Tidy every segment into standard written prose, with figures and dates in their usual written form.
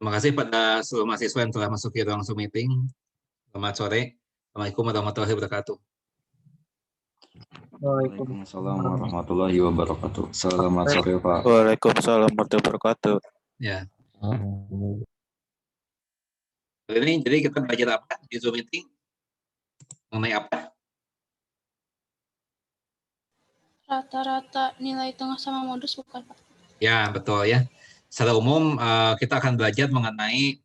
Terima kasih pada seluruh mahasiswa yang telah masuk ke ruang Zoom meeting. Selamat sore. Assalamualaikum warahmatullahi wabarakatuh. Waalaikumsalam warahmatullahi wabarakatuh. Selamat sore Pak. Waalaikumsalam warahmatullahi wabarakatuh. Ya. Hari ini jadi kita belajar apa di Zoom meeting? Mengenai apa? Rata-rata nilai tengah sama modus bukan Pak? Ya, betul ya. Secara umum kita akan belajar mengenai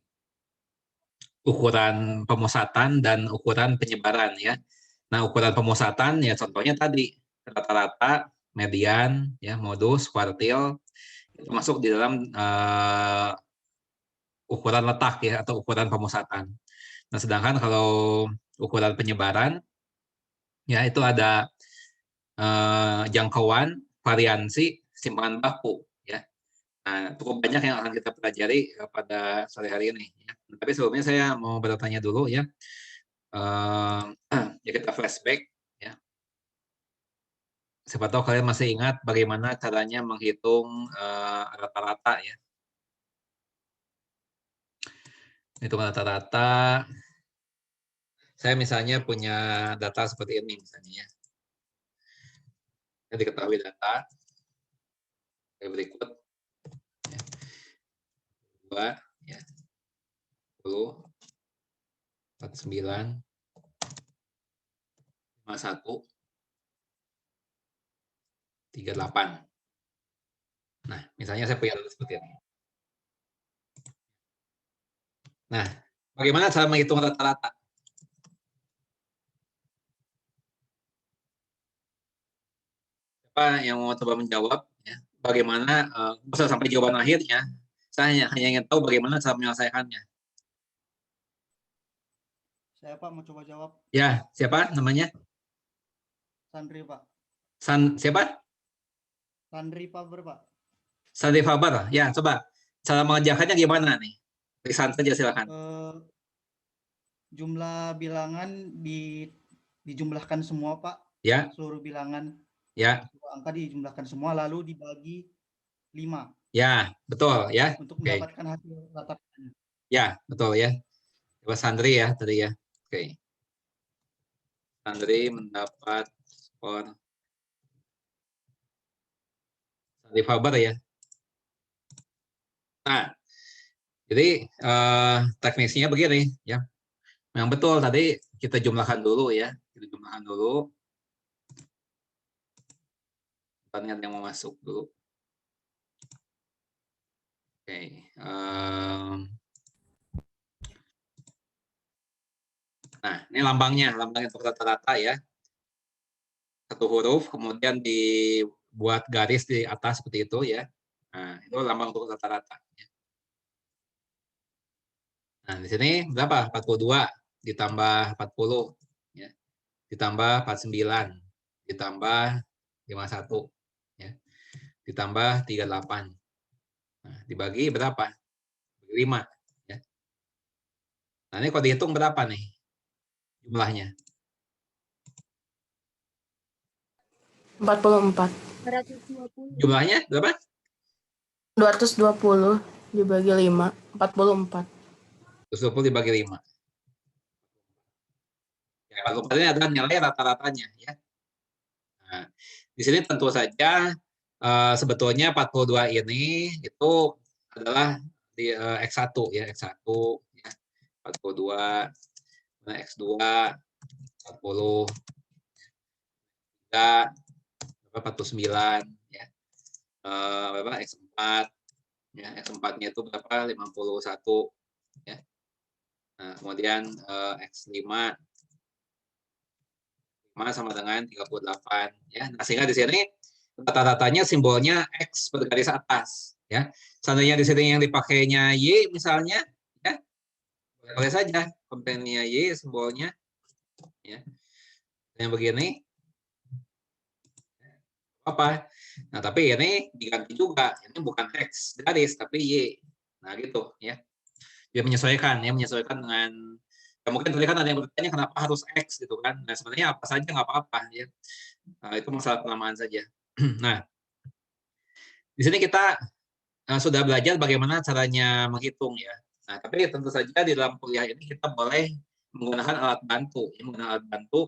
ukuran pemusatan dan ukuran penyebaran ya. Nah, ukuran pemusatan ya contohnya tadi rata-rata, median, ya modus, kuartil itu masuk di dalam ukuran letak ya atau ukuran pemusatan. Nah, sedangkan kalau ukuran penyebaran ya itu ada jangkauan, variansi, simpangan baku ya. Nah, cukup banyak yang akan kita pelajari pada sore hari ini ya. Tapi sebelumnya saya mau bertanya dulu ya. Ya kita flashback ya. Siapa tahu kalian masih ingat bagaimana caranya menghitung rata-rata ya. Hitung rata-rata. Saya misalnya punya data seperti ini misalnya ya. Saya diketahui data kayak berikut. Ya. 2 ya. 10 49 51 38. Nah, misalnya saya punya data seperti ini. Nah, bagaimana cara menghitung rata-rata? Siapa yang mau coba menjawab? Ya. Bagaimana, bisa sampai jawaban akhirnya, saya hanya ingin tahu bagaimana cara menyelesaikannya. Saya Pak mau coba jawab. Ya, siapa namanya? Sandri Pak. Siapa? Sandri Faber Pak. Sandri Faber. Ya, coba. Cara mengerjakannya gimana nih? Lisan saja silakan. Jumlah bilangan dijumlahkan semua Pak. Ya. Seluruh bilangan. Ya. Angka dijumlahkan semua lalu dibagi 5. Ya, betul ya. Untuk mendapatkan hasil rata-ratanya. Ya, betul ya. Coba Sandri ya tadi ya. Oke. Sandri mendapat skor. Sandri Faber ya. Nah, jadi teknisnya begini ya. Yang betul tadi kita jumlahkan dulu ya. Kita jumlahkan dulu. Pertanyaan yang mau masuk dulu. Oke. Nah, ini lambangnya untuk rata-rata ya. Satu huruf, kemudian dibuat garis di atas seperti itu ya. Nah, itu lambang untuk rata-rata. Nah, di sini berapa? 42 ditambah 40 ya. Ditambah 49 ditambah 51 ya. Ditambah 38. Nah, dibagi berapa? 5 ya. Nah, ini kalau dihitung berapa nih jumlahnya? 44. Jumlahnya berapa? 220 dibagi 5, 44. 220 dibagi 5. Ya, 44 ini adalah nilai rata-ratanya ya. Nah, di sini tentu saja sebetulnya 42 ini itu adalah di X1 ya, X1 ya. 42 X2 40 3 49 ya. Berapa X4 ya, X4-nya itu berapa? 51 ya. Nah, kemudian X5 sama dengan 38 ya. Nah, sehingga di sini rata-ratanya simbolnya X bergaris atas ya. Seandainya di sini yang dipakainya Y misalnya ya. Boleh saja komponennya Y simbolnya ya. Yang begini apa? Nah, tapi ini diganti juga. Ini bukan X garis tapi Y. Nah, gitu ya. Dia menyesuaikan dengan ya mungkin tadi kan ada yang bertanya kenapa harus X gitu kan. Nah, sebenarnya apa saja nggak apa-apa ya. Nah, itu masalah penamaan saja. Nah, di sini kita sudah belajar bagaimana caranya menghitung ya. Nah, tapi tentu saja di dalam kuliah ini kita boleh menggunakan alat bantu, ya, menggunakan alat bantu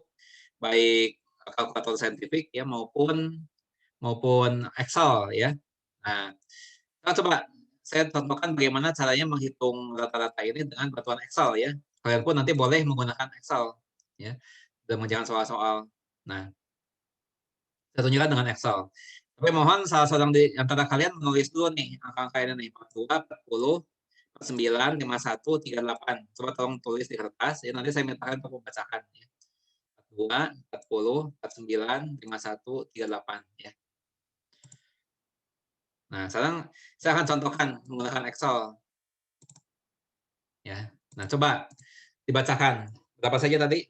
baik kalkulator saintifik ya maupun Excel ya. Nah, kita coba saya contohkan bagaimana caranya menghitung rata-rata ini dengan bantuan Excel ya. Kalian pun nanti boleh menggunakan Excel ya dan mengerjakan soal-soal. Nah, saya tunjukkan dengan Excel. Tapi mohon salah seorang di antara kalian menulis dulu nih angka-angka ini nih 42, 40, 49, 51, 38. Coba tolong tulis di kertas ya nanti saya mintakan untuk membacakan ya. 42, 40, 49, 51, 38 ya. Nah, sekarang saya akan contohkan menggunakan Excel. Ya. Nah, coba dibacakan. Berapa saja tadi?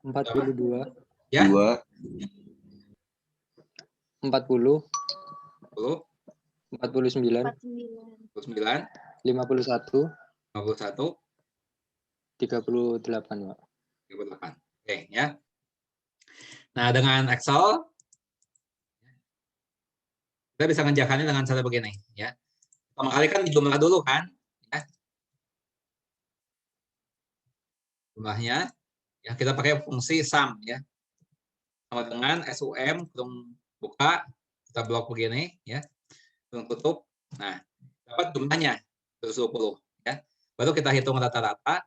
42, Ya, 2, 40, 10, 49, 49, 51, 51, 38, Pak. 38. Oke, ya. Nah, dengan Excel kita bisa mengerjakannya dengan cara begini, ya. Pertama kali kan dijumlah dulu kan, ya. Jumlahnya, ya kita pakai fungsi sum, ya. Sama dengan SUM, kurung buka, kita blok begini, ya. Kurung tutup. Nah, dapat jumlahnya 120, ya. Baru kita hitung rata-rata,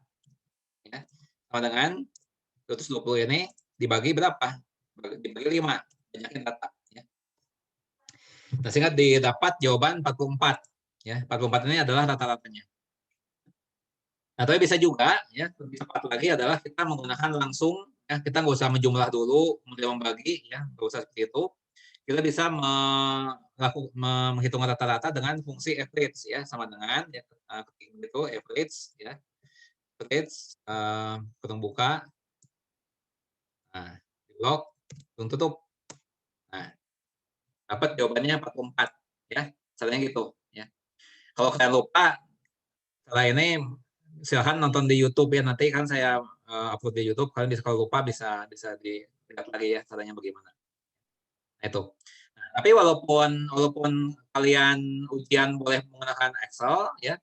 ya. Sama dengan 120 ini dibagi berapa? Dibagi 5, banyakin rata, ya. Nah, sehingga didapat jawaban 44. Ya, 44 ini adalah rata-ratanya. Nah, tapi bisa juga, ya, lebih cepat lagi adalah kita menggunakan langsung, ya, kita nggak usah menjumlah dulu, kemudian membagi, ya, nggak usah seperti itu. Kita bisa menghitung rata-rata dengan fungsi average, ya, sama dengan, ya, itu average, ya, average, kurung buka, nah, blok, kurung tutup. Nah, dapat jawabannya 44, ya, caranya gitu, ya. Kalau kalian lupa, setelah ini silahkan nonton di YouTube ya, nanti kan saya upload di YouTube, kalian bisa kalau lupa bisa dilihat lagi ya caranya bagaimana. Nah, itu. Nah, tapi walaupun kalian ujian boleh menggunakan Excel ya,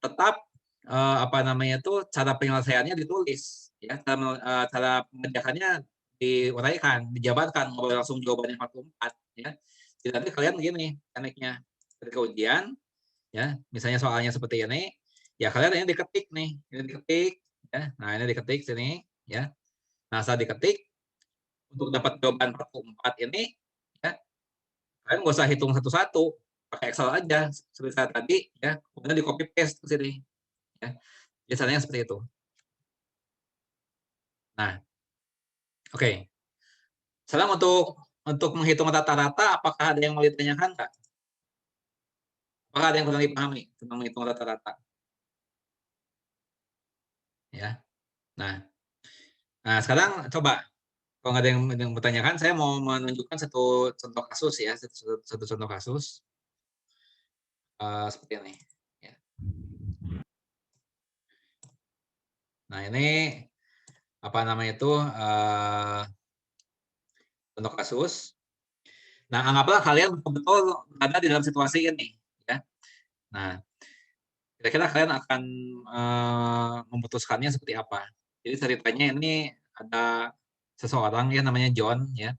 tetap apa namanya itu cara penyelesaiannya ditulis ya, cara mengerjakannya diuraikan, dijabarkan, nggak boleh langsung jawabannya 44 ya. Jadi nanti kalian begini tekniknya ketika ujian ya, misalnya soalnya seperti ini, ya kalian ini diketik nih, ini diketik ya. Nah, ini diketik sini ya. Nah, saat diketik untuk dapat jawaban 44 ini ya, kalian nggak usah hitung satu-satu, pakai Excel aja seperti saya tadi ya, kemudian di copy paste ke sini ya. Biasanya seperti itu. Nah, oke. Sekarang untuk menghitung rata-rata, apakah ada yang mau ditanyakan nggak? Apakah ada yang kurang dipahami tentang menghitung rata-rata? Ya. Nah, sekarang coba kalau nggak ada yang bertanyakan, saya mau menunjukkan satu contoh kasus ya, satu contoh kasus seperti ini. Ya. Nah ini apa namanya itu contoh kasus. Nah anggaplah kalian betul-betul berada di dalam situasi ini. Ya. Nah kira-kira kalian akan memutuskannya seperti apa? Jadi ceritanya ini ada seseorang ya namanya John ya.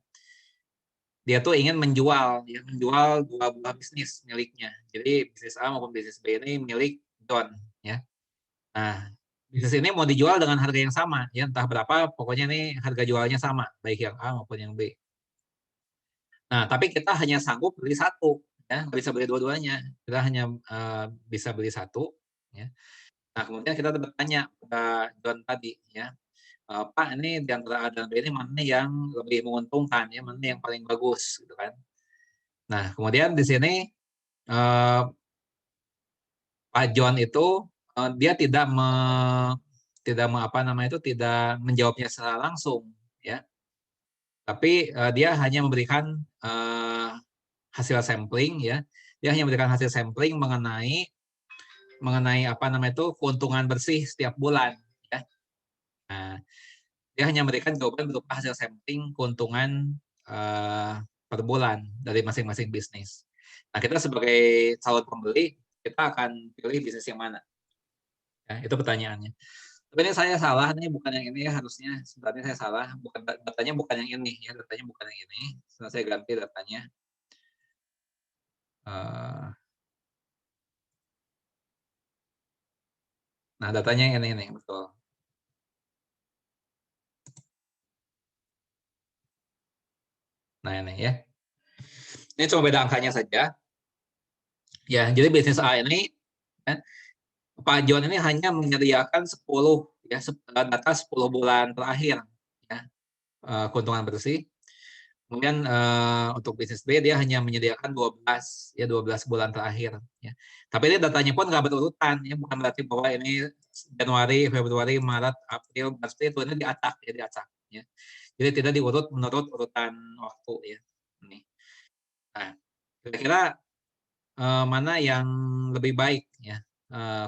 Dia tuh ingin menjual dua buah bisnis miliknya. Jadi bisnis A maupun bisnis B ini milik John ya. Nah, bisnis ini mau dijual dengan harga yang sama ya, entah berapa, pokoknya ini harga jualnya sama, baik yang A maupun yang B. Nah, tapi kita hanya sanggup beli satu ya, nggak bisa beli dua-duanya. Kita hanya bisa beli satu ya. Nah, kemudian kita bertanya ke John tadi ya. Pak, ini di antara A dan B ini mana yang lebih menguntungkan ya, mana yang paling bagus gitu kan. Nah, kemudian di sini Pak John itu dia tidak menjawabnya secara langsung ya. Tapi dia hanya memberikan hasil sampling ya. Dia hanya memberikan hasil sampling mengenai apa namanya itu keuntungan bersih setiap bulan ya. Nah, dia hanya memberikan jawaban berupa hasil sampling keuntungan per bulan dari masing-masing bisnis. Nah, kita sebagai calon pembeli, kita akan pilih bisnis yang mana? Ya, itu pertanyaannya. Tapi ini saya salah nih, bukan yang ini ya, harusnya sebenarnya saya salah, bukan datanya bukan yang ini ya, datanya bukan yang ini. Setelah saya ganti datanya. Nah, datanya yang ini betul. Nah, ini ya. Ini cuma beda angkanya saja. Ya, jadi bisnis A ini ya, Pak John ini hanya menyediakan 10 ya data 10 bulan terakhir ya keuntungan bersih. Kemudian untuk bisnis B dia hanya menyediakan 12 ya 12 bulan terakhir ya. Tapi ini datanya pun nggak berurutan ya, bukan berarti bahwa ini Januari, Februari, Maret, April, Maret itu ini diacak ya. Jadi tidak diurut menurut urutan waktu ya. Ini. Nah, kira-kira mana yang lebih baik ya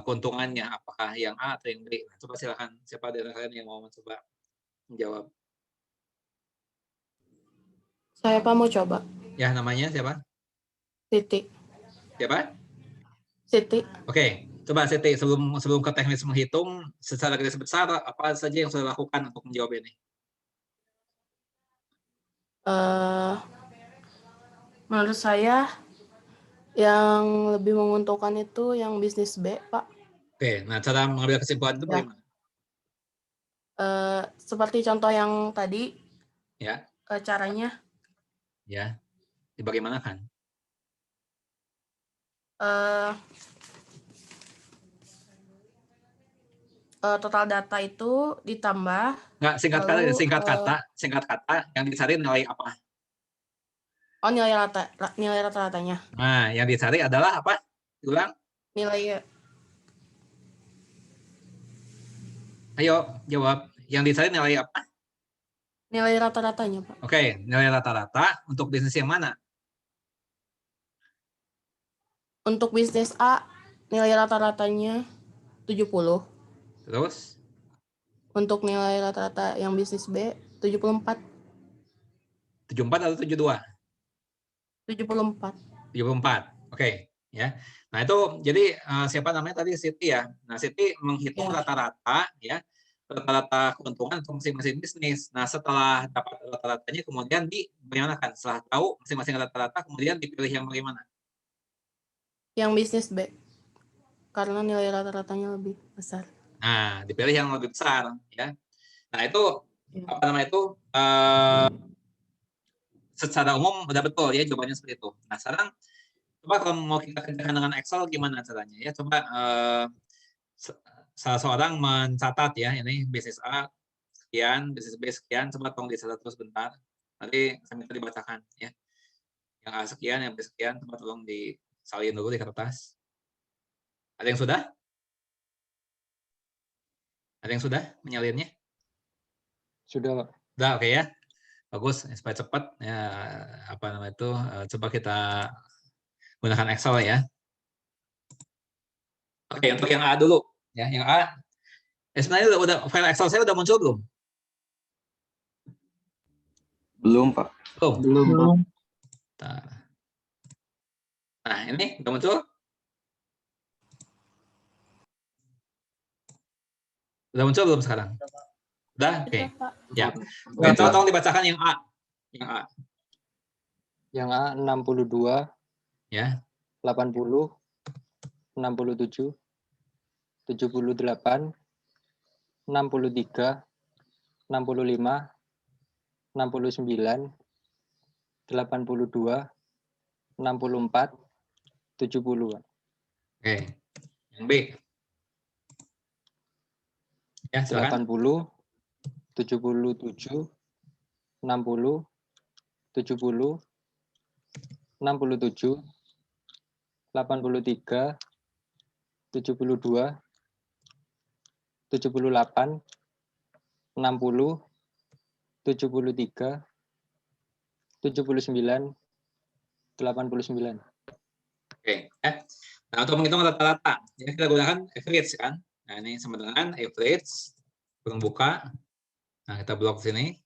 keuntungannya, apakah yang A atau yang B? Nah, coba silakan siapa dari kalian yang mau mencoba menjawab. Saya Pak mau coba. Ya, namanya siapa? Siti. Siapa? Siti. Oke, coba Siti sebelum ke teknis menghitung secara garis besar apa saja yang sudah lakukan untuk menjawab ini? Menurut saya yang lebih menguntungkan itu yang bisnis B, Pak. Oke, nah cara mengambil kesimpulan itu bagaimana? Seperti contoh yang tadi, Ya. Caranya. Ya, dibagaimanakan? Total data itu ditambah. Nggak, singkat kata yang dicari nilai apa? Oh, nilai rata-ratanya. Nah, yang dicari adalah apa? Ulang. Nilai. Ayo, jawab. Yang dicari nilai apa? Nilai rata-ratanya, Pak. Oke, nilai rata-rata untuk bisnis yang mana? Untuk bisnis A, nilai rata-ratanya 70. Terus? Untuk nilai rata-rata yang bisnis B, 74. 74 atau 72? 74. 74. Oke, ya. Nah, itu jadi siapa namanya tadi Siti ya. Nah, Siti menghitung rata-rata ya. Rata-rata keuntungan untuk masing-masing bisnis. Nah, setelah dapat rata-ratanya kemudian dibagaimanakan? Setelah tahu masing-masing rata-rata kemudian dipilih yang bagaimana? Yang bisnis B. Karena nilai rata-ratanya lebih besar. Nah, dipilih yang lebih besar ya. Nah, itu apa namanya itu secara umum udah betul ya jawabannya seperti itu. Nah, sekarang coba kalau mau kita kerjakan dengan Excel gimana caranya ya? Coba salah seorang mencatat ya ini bisnis A sekian, bisnis B sekian, coba tolong dicatat terus bentar. Nanti saya minta dibacakan ya. Yang A sekian, yang B sekian, coba tolong disalin dulu di kertas. Ada yang sudah? Ada yang sudah menyalinnya? Sudah, Pak. Sudah, oke ya. Bagus, supaya cepat ya apa namanya itu coba kita gunakan Excel ya. Oke, untuk yang A dulu ya. Yang A sebenarnya udah file Excel saya udah muncul belum? Belum, Pak. Belum. Nah, ini udah muncul? Udah muncul belum sekarang? Udah? Oke. Ya. Oke, tolong dibacakan yang A. Yang A. Yang A 62, Ya. 80, 67, 78, 63, 65, 69, 82, 64, 70. Oke. Yang B. Ya, silakan. 80, 77, 60, 70, 67, 83, 72, 78, 60, 73, 79, 89. Oke. Nah, untuk menghitung rata-rata, ya kita gunakan average kan. Nah, ini sama dengan average. Kurang buka. Nah, kita blok sini.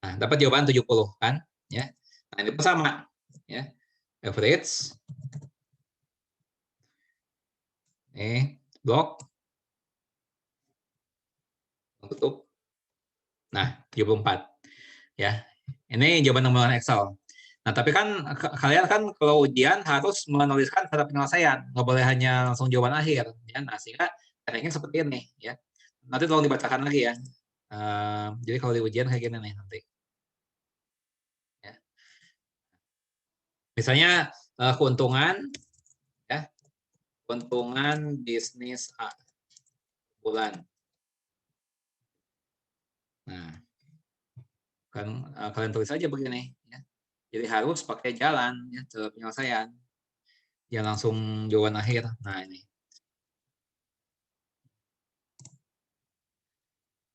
Nah, dapat jawaban 70 kan, ya. Nah, ini pun sama ya. Average. Blok. Tutup. Nah, 74. Ya. Ini jawaban nominal Excel. Nah, tapi kan kalian kan kalau ujian harus menuliskan cara penyelesaian, nggak boleh hanya langsung jawaban akhir. Ya. Nah, sehingga tekniknya seperti ini. Ya. Nanti tolong dibacakan lagi ya. Jadi kalau di ujian kayak gini nih nanti. Ya. Misalnya keuntungan, ya, keuntungan bisnis A bulan. Nah, kan kalian tulis aja begini. Ya. Jadi harus pakai jalan ya, cara penyelesaian. Jangan langsung jawaban akhir. Nah ini.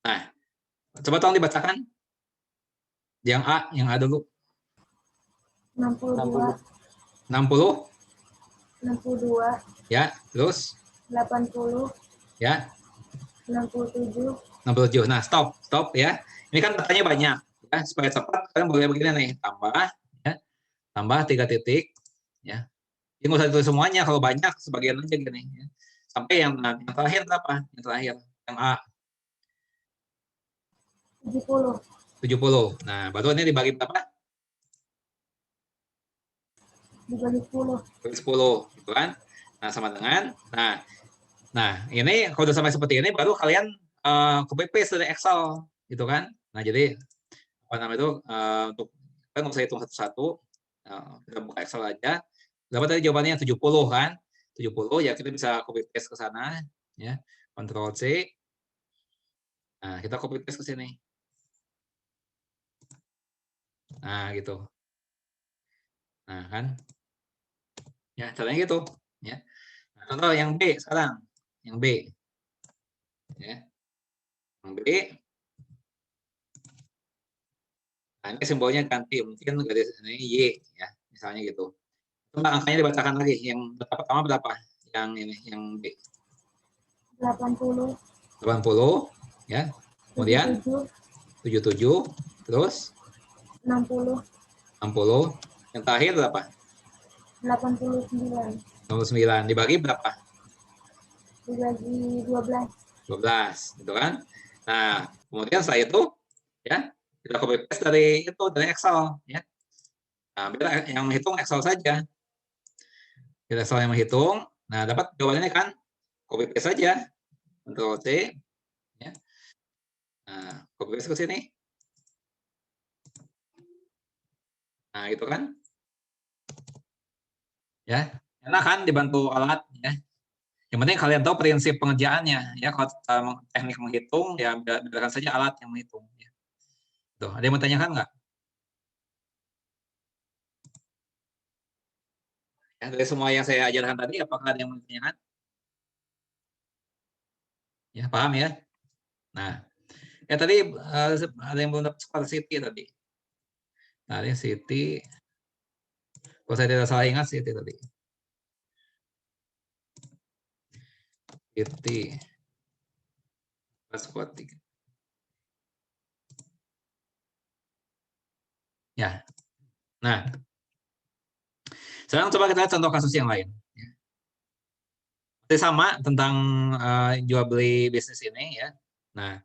Nah, coba tolong dibacakan. Yang A dulu. 62, 60, 62, ya, terus, 80, ya, 67, 67. Nah, stop ya. Ini kan datanya banyak, ya. Supaya cepat, kalian boleh begini nih, tambah 3 titik, ya. Jadi nggak usah ditulis semuanya, kalau banyak sebagian aja gini. Ya. Sampai yang terakhir berapa? Yang terakhir, yang A. 70, 70. Nah, baru ini dibagi berapa? dibagi 10, 10, gitu kan? Nah, sama dengan, nah ini kalau udah sampai seperti ini, baru kalian copy paste dari Excel, gitu kan? Nah, jadi apa namanya itu untuk kan nggak usah hitung satu-satu, kita buka Excel aja. Dapat tadi jawabannya 70 kan? 70 ya kita bisa copy paste ke sana, ya. Ctrl C. Nah, kita copy paste ke sini. Nah, gitu. Nah, kan? Ya, caranya gitu, ya. Nah, contoh yang B sekarang. Yang B. Ya. Yang B. Nah, ini simbolnya ganti, mungkin garis ini Y, ya, misalnya gitu. Coba angkanya dibacakan lagi. Yang pertama berapa? Yang ini, yang B. 80, 80, ya. Kemudian 77, 77, terus 60, 60. Yang terakhir berapa? 89, 69. Dibagi berapa? dibagi 12, 12, gitu kan? Nah, kemudian setelah itu, ya, kita copy paste dari Excel, ya. Nah, biar yang menghitung Excel saja. Kita Excel yang menghitung. Nah, dapat jawabannya kan? Copy paste saja. Ctrl C, ya. Nah, copy paste ke sini. Nah, gitu kan? Ya, enak kan dibantu alat, ya. Yang penting kalian tahu prinsip pengerjaannya, ya. Kalau teknik menghitung, ya biarkan saja alat yang menghitung. Ya. Tuh, ada yang mau tanyakan nggak? Ya, dari semua yang saya ajarkan tadi, apakah ada yang mau ditanyakan? Ya, paham ya? Nah, ya tadi ada yang belum dapat skor City tadi. Nah, ini City. Kalau saya tidak salah ingat City tadi. City. Skor 3. Ya. Nah, sekarang coba kita lihat contoh kasus yang lain. Masih sama tentang jual beli bisnis ini, ya. Nah,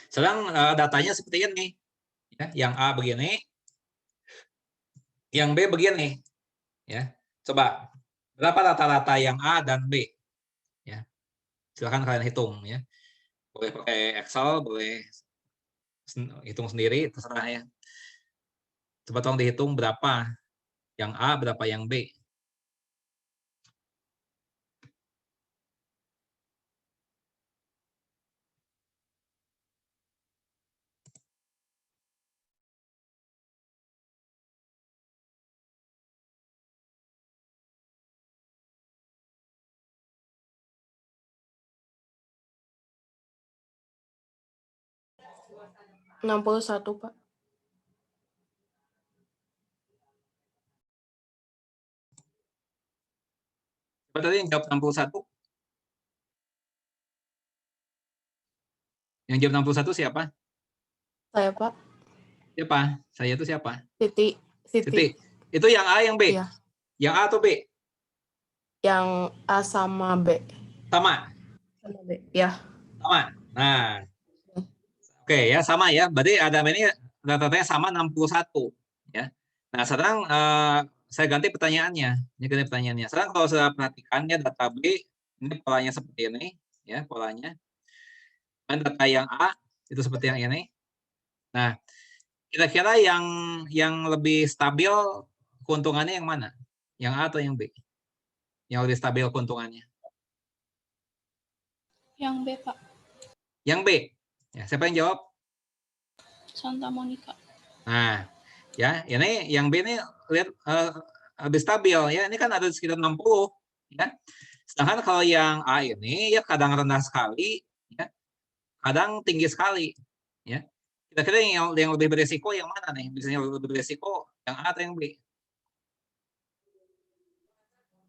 sekarang datanya seperti ini, ya. Yang A begini, yang B begini, ya. Coba berapa rata-rata yang A dan B, ya. Silakan kalian hitung, ya. Boleh pakai Excel, boleh hitung sendiri, terserah ya. Coba tolong dihitung berapa yang A, berapa yang B. Pak. 61, Pak. Coba tadi yang jawab 61. Yang jawab 61 siapa? Saya, Pak. Siapa? Saya itu siapa? Siti. Siti. Siti. Itu yang A, yang B? Iya. Yang A atau B? Yang A sama B. Sama? Sama B. Ya. Sama. Nah, oke ya, sama ya. Berarti ada ini rata-ratanya sama 61 ya. Nah, sekarang saya ganti pertanyaannya. Ini ganti pertanyaannya. Sekarang kalau saya perhatikan ya data B, ini polanya seperti ini ya, polanya. Dan data yang A itu seperti yang ini. Nah, kira-kira yang lebih stabil keuntungannya yang mana? Yang A atau yang B? Yang lebih stabil keuntungannya? Yang B, Pak. Yang B. Ya, siapa yang jawab? Santa Monica. Nah, ya, ini yang B ini lihat lebih stabil ya. Ini kan ada sekitar 60 ya. Sedangkan kalau yang A ini ya kadang rendah sekali ya, kadang tinggi sekali ya. Kira-kira yang lebih berisiko yang mana nih? Biasanya lebih berisiko yang A atau yang B?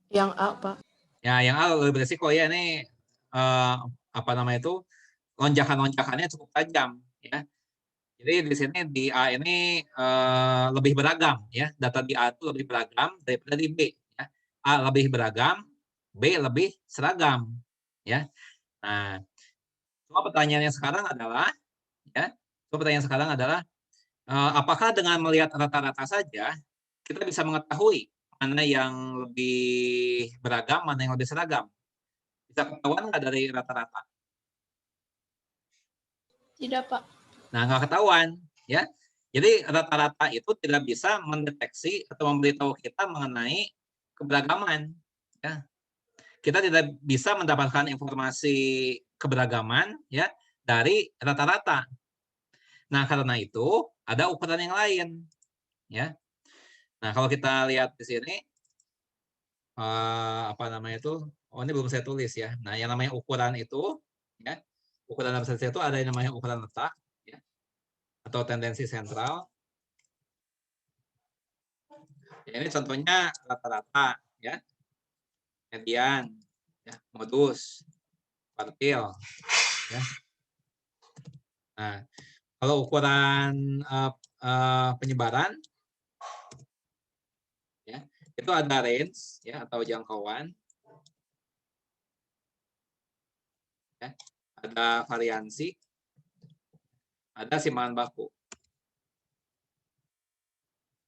Yang A, Pak. Ya, yang A lebih berisiko ya, ini apa namanya itu, lonjakan-lonjakannya cukup tajam ya. Jadi di sini di A ini lebih beragam ya, data di A itu lebih beragam daripada di B ya. A lebih beragam, B lebih seragam ya. Nah, cuma pertanyaannya sekarang adalah ya, apakah dengan melihat rata-rata saja kita bisa mengetahui mana yang lebih beragam, mana yang lebih seragam? Bisa ketahuan nggak dari rata-rata? Tidak, Pak. Nah, nggak ketahuan, ya. Jadi rata-rata itu tidak bisa mendeteksi atau memberitahu kita mengenai keberagaman. Ya. Kita tidak bisa mendapatkan informasi keberagaman ya dari rata-rata. Nah, karena itu ada ukuran yang lain, ya. Nah, kalau kita lihat di sini, apa namanya itu? Oh, ini belum saya tulis ya. Nah, yang namanya ukuran itu, ya, ukuran dalam statistik itu ada yang namanya ukuran letak, ya, atau tendensi sentral. Ya, ini contohnya rata-rata, ya, median, ya, modus, kuartil, ya. Nah, kalau ukuran penyebaran, ya, itu ada range, ya, atau jangkauan, ya, ada variansi, ada simpangan baku.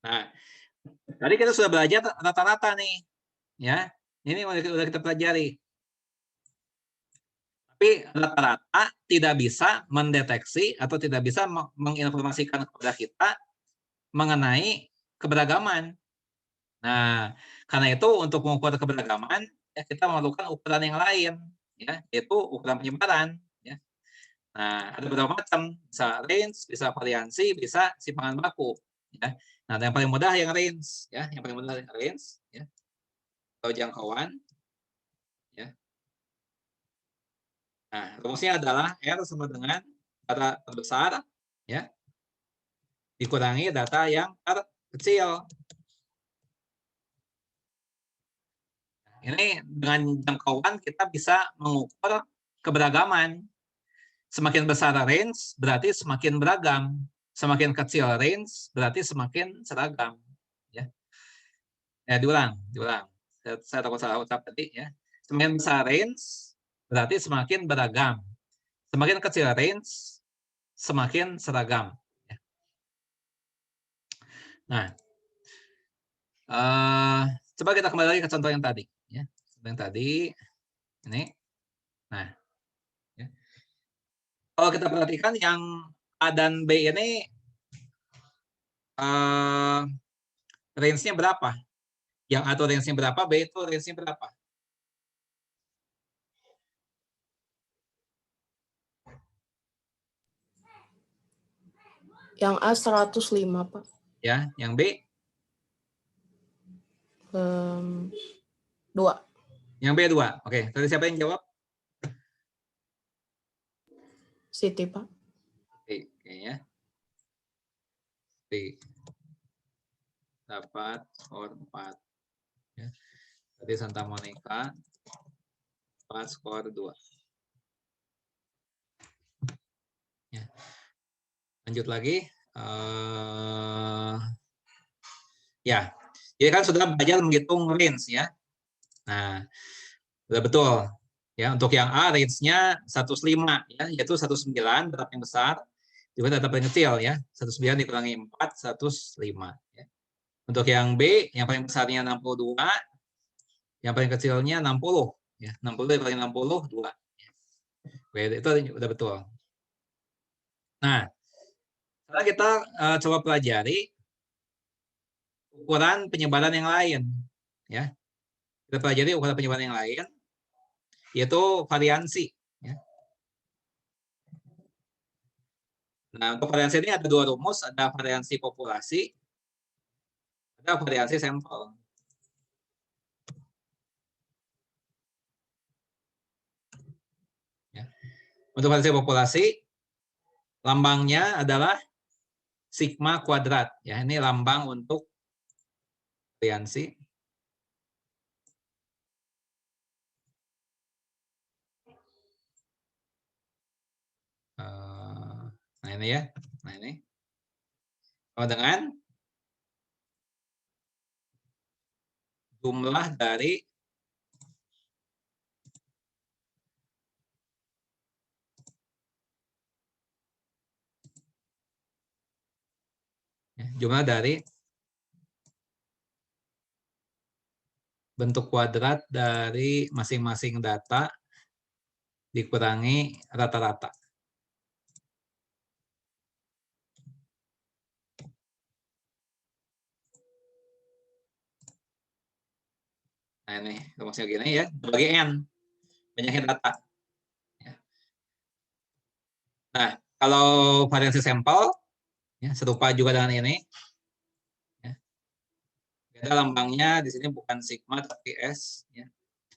Nah, tadi kita sudah belajar rata-rata nih, ya. Ini udah kita pelajari. Tapi rata-rata tidak bisa mendeteksi atau tidak bisa menginformasikan kepada kita mengenai keberagaman. Nah, karena itu untuk mengukur keberagaman, ya, kita memerlukan ukuran yang lain, ya, yaitu ukuran penyebaran. Ya. Nah, ada beberapa macam, bisa range, bisa variansi, bisa simpangan baku. Ya. Nah, yang paling mudah yang range, ya, yang paling mudah yang range, ya, atau jangkauan. Ya. Nah, rumusnya adalah R sama dengan data terbesar, ya, dikurangi data yang terkecil. Ini dengan jangkauan kita bisa mengukur keberagaman. Semakin besar range berarti semakin beragam. Semakin kecil range berarti semakin seragam. Ya, diulang. Saya takut salah ucap tadi ya. Semakin besar range berarti semakin beragam. Semakin kecil range semakin seragam. Ya. Nah, coba kita kembali lagi ke contoh yang tadi. Ya, contoh yang tadi ini. Nah, ya. Kalau kita perhatikan yang A dan B ini range-nya berapa? Yang A itu range-nya berapa, B itu range-nya berapa? Yang A 105, Pak. Ya, yang B? 2. Yang B 2. Oke, tadi siapa yang jawab? Siti, Pak. Oke, ya. B. Dapat skor 4. Ya. Tadi Santa Monica dapat skor 2. Ya. Lanjut lagi. Ya, jadi kan sudah belajar menghitung range ya. Nah, sudah betul. Ya, untuk yang A range-nya 105 ya, yaitu 19 tetap yang besar, juga tetap yang kecil ya. 19 dikurangi 4, 105 ya. Untuk yang B, yang paling besarnya 62, yang paling kecilnya 60 ya. 60 dikurangi 60, 2. Oke, itu udah betul. Nah, sekarang kita coba pelajari ukuran penyebaran yang lain ya. Kita pelajari ukuran penyebaran yang lain, yaitu variansi ya. Nah, untuk variansi ini ada dua rumus, ada variansi populasi, ada variansi sampel. Ya. Untuk variansi populasi, lambangnya adalah sigma kuadrat ya. Ini lambang untuk variansi. Nah ini ya, nah ini. Sama dengan jumlah dari bentuk kuadrat dari masing-masing data dikurangi rata-rata. Nah ini rumusnya gini ya, bagi N, banyaknya data. Nah, kalau variansi sampel, ya, serupa juga dengan ini. Ya. Beda lambangnya di sini bukan sigma tapi S. Ya.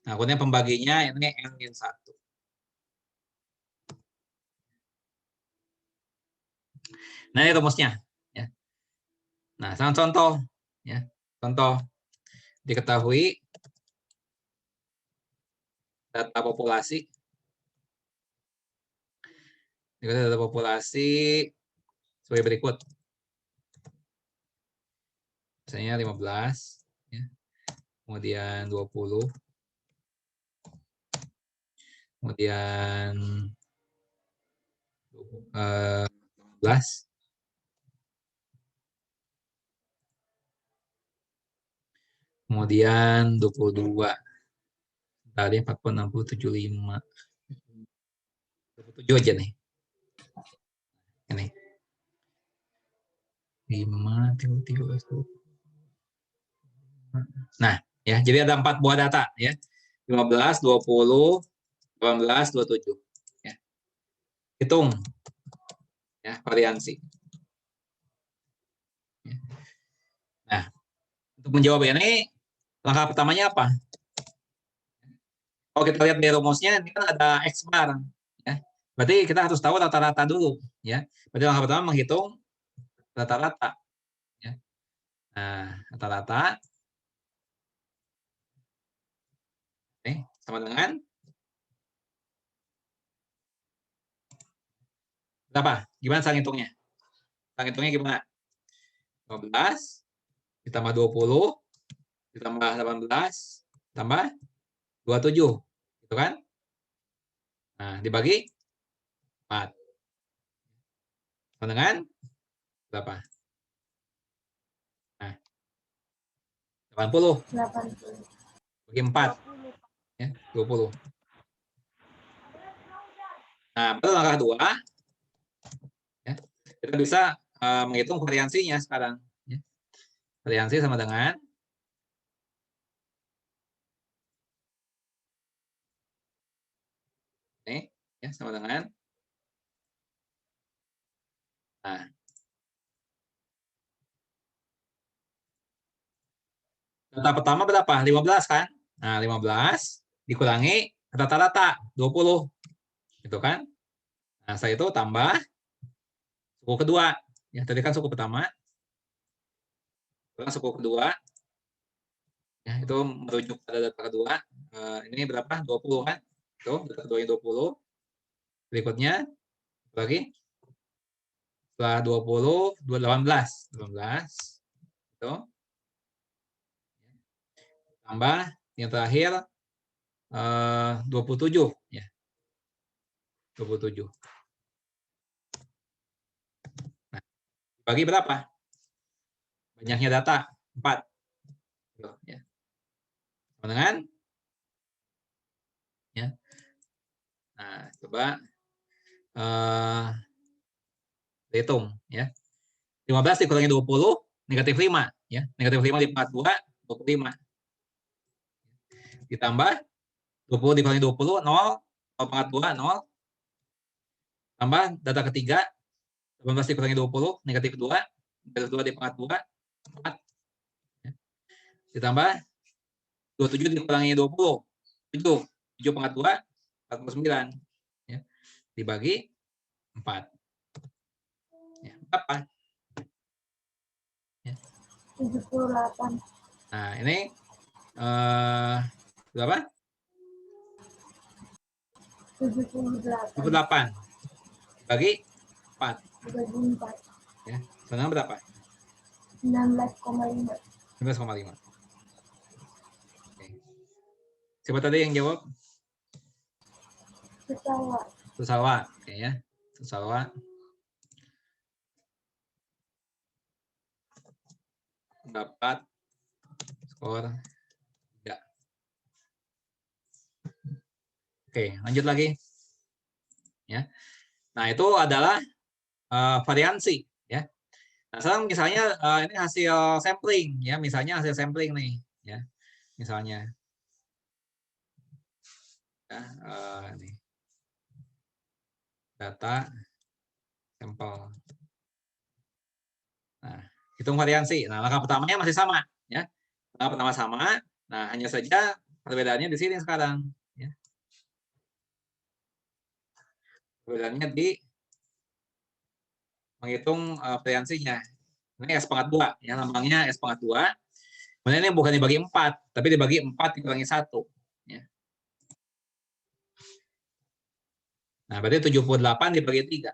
Nah, kemudian pembaginya ini N-1. Nah, ini rumusnya. Ya. Nah, sama contoh. Ya. Contoh, diketahui data populasi. Data populasi sebagai berikut. Misalnya 15, ya. Kemudian 20, kemudian 15, kemudian 22. Tadi 40, 60, 75. 27 aja nih. Ini. 5, 13, 20. Nah, ya, jadi ada 4 buah data ya. 15, 20, 18, 27. Ya. Hitung ya, variansi. Ya. Nah, untuk menjawab ini langkah pertamanya apa? Kalau kita lihat di rumusnya ini kan ada X bar ya. Berarti kita harus tahu rata-rata dulu ya. Berarti langkah pertama menghitung rata-rata ya. Nah, rata-rata sama dengan berapa? Gimana cara ngitungnya? Cara ngitungnya gimana? 15 ditambah 20 ditambah 18 tambah 27. Gitu kan? Nah, dibagi 4. Sama dengan berapa? Nah, 80. 80. Bagi 4. Ya, 20. Nah, baru langkah 2. Ya, kita bisa menghitung variansinya sekarang. Ya. Variansi sama dengan ini, ya, sama dengan. Nah, data pertama berapa? 15 kan? Nah, 15 dikurangi rata-rata 20. Gitu kan? Nah, setelah itu tambah suku kedua. Ya, tadi kan suku pertama. Suku kedua. Ya, itu merujuk pada data kedua. Ini berapa? 20 kan? Itu data keduanya 20. Berikutnya lagi setelah 20 18 itu tambah yang terakhir 27 ya. 27. Nah, bagi berapa? Banyaknya data 4. Ya. Sama dengan ya. Nah, coba hitung ya. 15 dikurangi 20 negatif 5 ya. Negatif 5 dipangkat 2 25. Ditambah 20 dikurangi 20 0 pangkat 2 0. Tambah data ketiga 18 dikurangi 20 negatif 2 negatif 2 dipangkat 2 4. Ya. Ditambah 27 dikurangi 20 7 7 pangkat 2 49 ya. Dibagi 4. Ya, berapa? Ya. 78. Nah, ini berapa? 78. 78. Bagi 4. Bagi 4. Ya. Sama berapa? 19,5. 19,5. Oke. Siapa tadi yang jawab? Susawa. Susawa. Oke ya. Susawa. Dapat skor 3. Oke, lanjut lagi. Ya. Nah, itu adalah variansi ya. Nah, sekarang misalnya ini hasil sampling ya, misalnya hasil sampling nih ya. Misalnya ya, nih. Data sampel. Nah, hitung variansi. Nah, langkah pertamanya masih sama ya. Langkah pertama sama. Nah, hanya saja perbedaannya di sini sekarang ya. Perbedaannya di menghitung variansinya. Ini S pangkat 2 ya, lambangnya S pangkat 2. Kemudian ini bukan dibagi 4, tapi dibagi 4 dikurangi 1 ya. Nah, berarti 78 dibagi 3.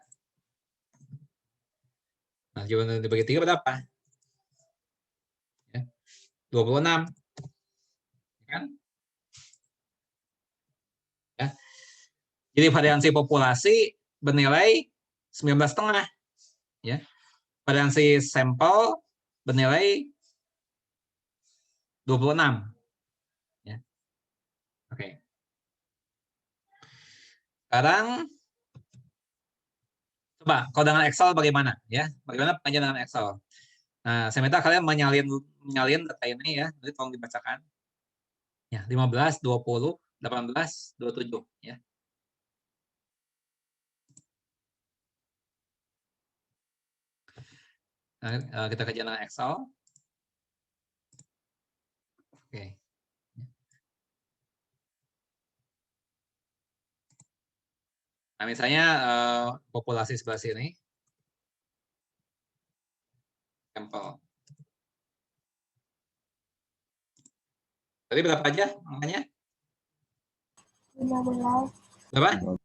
Nah, 78 dibagi 3 berapa? Ya. 26. Kan? Ya. Jadi variansi populasi bernilai 19,5 ya. Variansi sampel bernilai 26 ya. Oke. Sekarang coba kalau dengan Excel bagaimana ya? Bagaimana pengajian dengan Excel? Nah, saya minta kalian menyalin data ini ya. Nanti tolong dibacakan. Ya, 15, 20, 18, 27 ya. Nah, kita kerja dengan Excel. Oke. Nah, misalnya populasi sebelah sini. Sampel. Tadi berapa aja angkanya? 15. Berapa?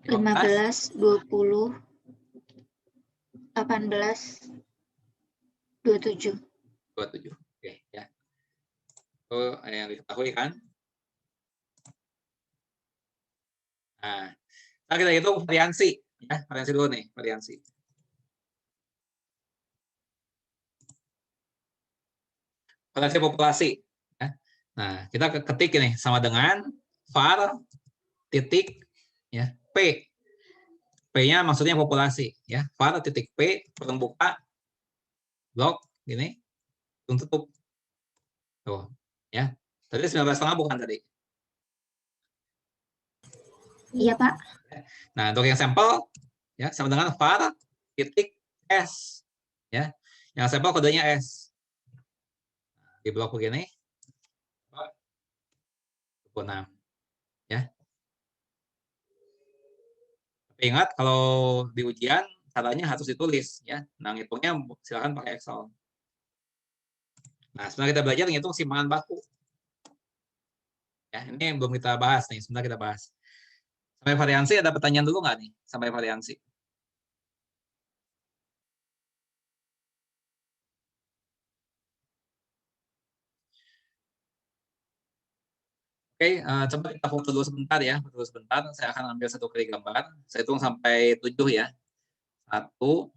15, 20, 18, 27. 27. Oke, ya. Itu yang diketahui kan? Nah, kita hitung variansi ya, variansi dulu nih, variansi. Variansi populasi ya. Nah, kita ketik ini sama dengan var titik ya, P. P-nya maksudnya populasi ya. Var titik P buka blok gini tutup. Tuh, ya. Tadi 19,5 bukan tadi? Iya, Pak. Nah, untuk yang sampel ya sama dengan var titik S ya. Yang sampel kodenya S. Di blok begini 26 ya. Tapi ingat kalau di ujian caranya harus ditulis ya. Nah, ngitungnya silakan pakai Excel. Nah, sebenarnya kita belajar ngitung simpangan baku. Ya, ini yang belum kita bahas nih, sebentar kita bahas. Sampai variansi ada pertanyaan dulu nggak nih? Sampai variansi. Oke, coba kita foto dulu sebentar ya. Tunggu sebentar, saya akan ambil 1 kali gambar. Saya hitung sampai 7 ya. 1,